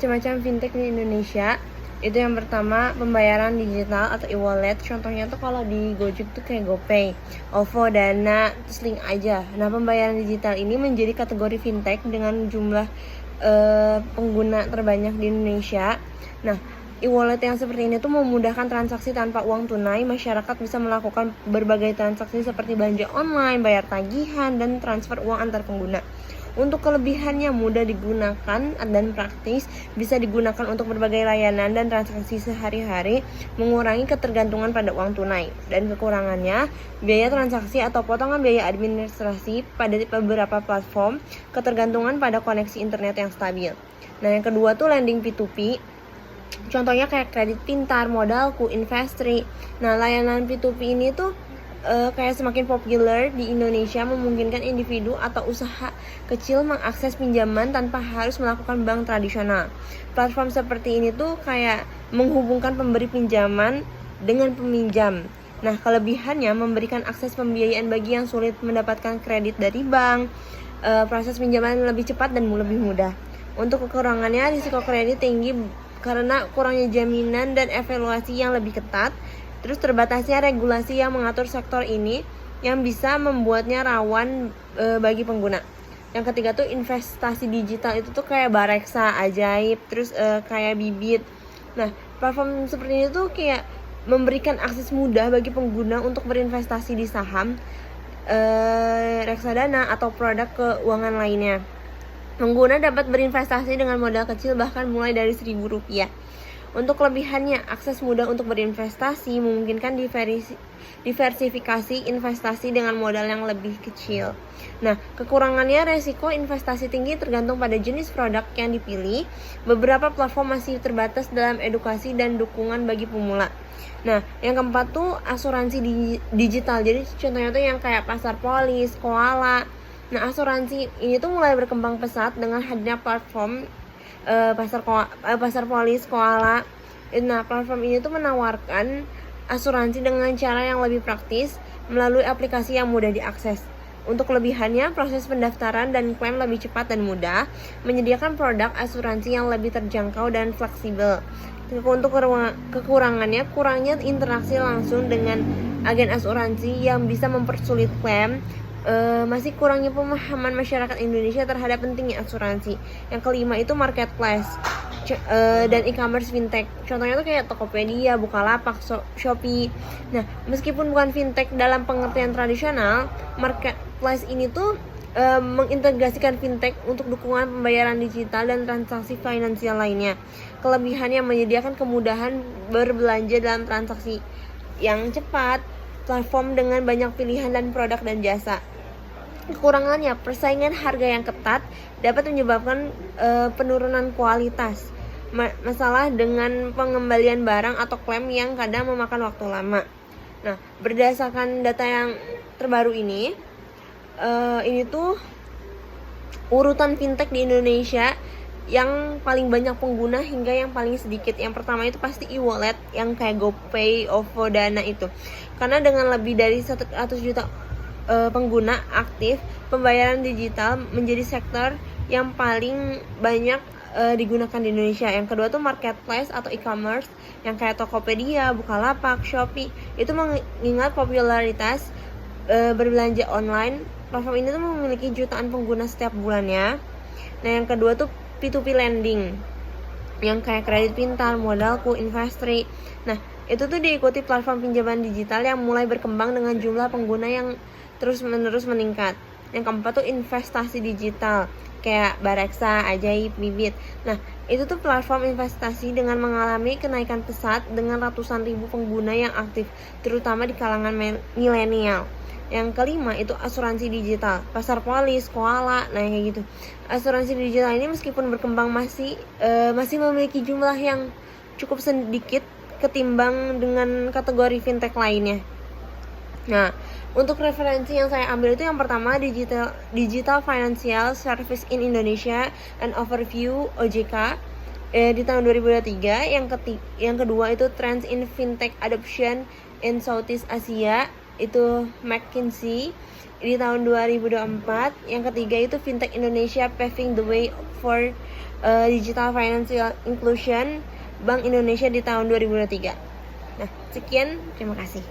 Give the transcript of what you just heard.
Macam-macam fintech di Indonesia. Itu yang pertama, pembayaran digital atau e-wallet. Contohnya tuh kalau di Gojek tuh kayak GoPay, OVO, Dana, terus Link Aja. Nah, pembayaran digital ini menjadi kategori fintech dengan jumlah pengguna terbanyak di Indonesia. Nah, e-wallet yang seperti ini tuh memudahkan transaksi tanpa uang tunai. Masyarakat bisa melakukan berbagai transaksi seperti belanja online, bayar tagihan, dan transfer uang antar pengguna. Untuk kelebihannya mudah digunakan dan praktis, bisa digunakan untuk berbagai layanan dan transaksi sehari-hari, mengurangi ketergantungan pada uang tunai. Dan kekurangannya, biaya transaksi atau potongan biaya administrasi pada beberapa platform, ketergantungan pada koneksi internet yang stabil. Nah, yang kedua tuh lending P2P. Contohnya kayak kredit pintar, modalku, Investri. Nah, layanan P2P ini tuh kayak semakin populer di Indonesia, memungkinkan individu atau usaha kecil mengakses pinjaman tanpa harus melakukan bank tradisional. Platform seperti ini tuh kayak menghubungkan pemberi pinjaman dengan peminjam. Nah, kelebihannya memberikan akses pembiayaan bagi yang sulit mendapatkan kredit dari bank. Proses pinjaman lebih cepat dan lebih mudah. Untuk kekurangannya, risiko kredit tinggi karena kurangnya jaminan dan evaluasi yang lebih ketat. Terus terbatasnya regulasi yang mengatur sektor ini yang bisa membuatnya rawan bagi pengguna. Yang ketiga tuh investasi digital itu tuh kayak Bareksa, Ajaib, terus kayak Bibit. Nah, platform seperti ini tuh kayak memberikan akses mudah bagi pengguna untuk berinvestasi di saham, reksadana atau produk keuangan lainnya. Pengguna dapat berinvestasi dengan modal kecil bahkan mulai dari Rp1.000. Untuk kelebihannya, akses mudah untuk berinvestasi, memungkinkan diversifikasi investasi dengan modal yang lebih kecil. Nah, kekurangannya resiko investasi tinggi tergantung pada jenis produk yang dipilih. Beberapa platform masih terbatas dalam edukasi dan dukungan bagi pemula. Nah, yang keempat tuh asuransi digital. Jadi contohnya tuh yang kayak Pasar Polis, Koala. Nah, asuransi ini tuh mulai berkembang pesat dengan hadirnya platform Pasar Polis, Koala. Nah, platform ini tuh menawarkan asuransi dengan cara yang lebih praktis melalui aplikasi yang mudah diakses. Untuk kelebihannya, proses pendaftaran dan klaim lebih cepat dan mudah, menyediakan produk asuransi yang lebih terjangkau dan fleksibel. Untuk kekurangannya, kurangnya interaksi langsung dengan agen asuransi yang bisa mempersulit klaim. Masih kurangnya pemahaman masyarakat Indonesia terhadap pentingnya asuransi. Yang kelima itu marketplace dan e-commerce fintech. Contohnya tuh kayak Tokopedia, Bukalapak, Shopee. Nah, meskipun bukan fintech dalam pengertian tradisional, marketplace ini tuh mengintegrasikan fintech untuk dukungan pembayaran digital dan transaksi finansial lainnya. Kelebihannya menyediakan kemudahan berbelanja dalam transaksi yang cepat, platform dengan banyak pilihan dan produk dan jasa. Kekurangannya, persaingan harga yang ketat dapat menyebabkan penurunan kualitas. Masalah dengan pengembalian barang atau klaim yang kadang memakan waktu lama. Nah, berdasarkan data yang terbaru ini tuh urutan fintech di Indonesia yang paling banyak pengguna hingga yang paling sedikit. Yang pertama itu pasti e-wallet yang kayak GoPay, OVO, Dana itu. Karena dengan lebih dari 100 juta pengguna aktif, pembayaran digital menjadi sektor yang paling banyak digunakan di Indonesia. Yang kedua tuh marketplace atau e-commerce yang kayak Tokopedia, Bukalapak, Shopee. Itu mengingat popularitas berbelanja online. Platform ini tuh memiliki jutaan pengguna setiap bulannya. Nah, yang kedua tuh P2P lending yang kayak kredit pintar, modalku, Investri. Nah, itu tuh diikuti platform pinjaman digital yang mulai berkembang dengan jumlah pengguna yang terus-menerus meningkat. Yang keempat tuh investasi digital kayak Bareksa, Ajaib, Bibit. Nah, itu tuh platform investasi dengan mengalami kenaikan pesat dengan ratusan ribu pengguna yang aktif, terutama di kalangan milenial. Yang kelima itu asuransi digital, Pasar Polis, Koala, nah kayak gitu. Asuransi digital ini meskipun berkembang masih memiliki jumlah yang cukup sedikit ketimbang dengan kategori fintech lainnya. Nah, untuk referensi yang saya ambil itu yang pertama Digital Financial Service in Indonesia and Overview OJK di tahun 2023. Yang kedua itu Trends in Fintech Adoption in Southeast Asia, itu McKinsey di tahun 2024. Yang ketiga itu Fintech Indonesia Paving the Way for Digital Financial Inclusion Bank Indonesia di tahun 2023. Nah, sekian, terima kasih.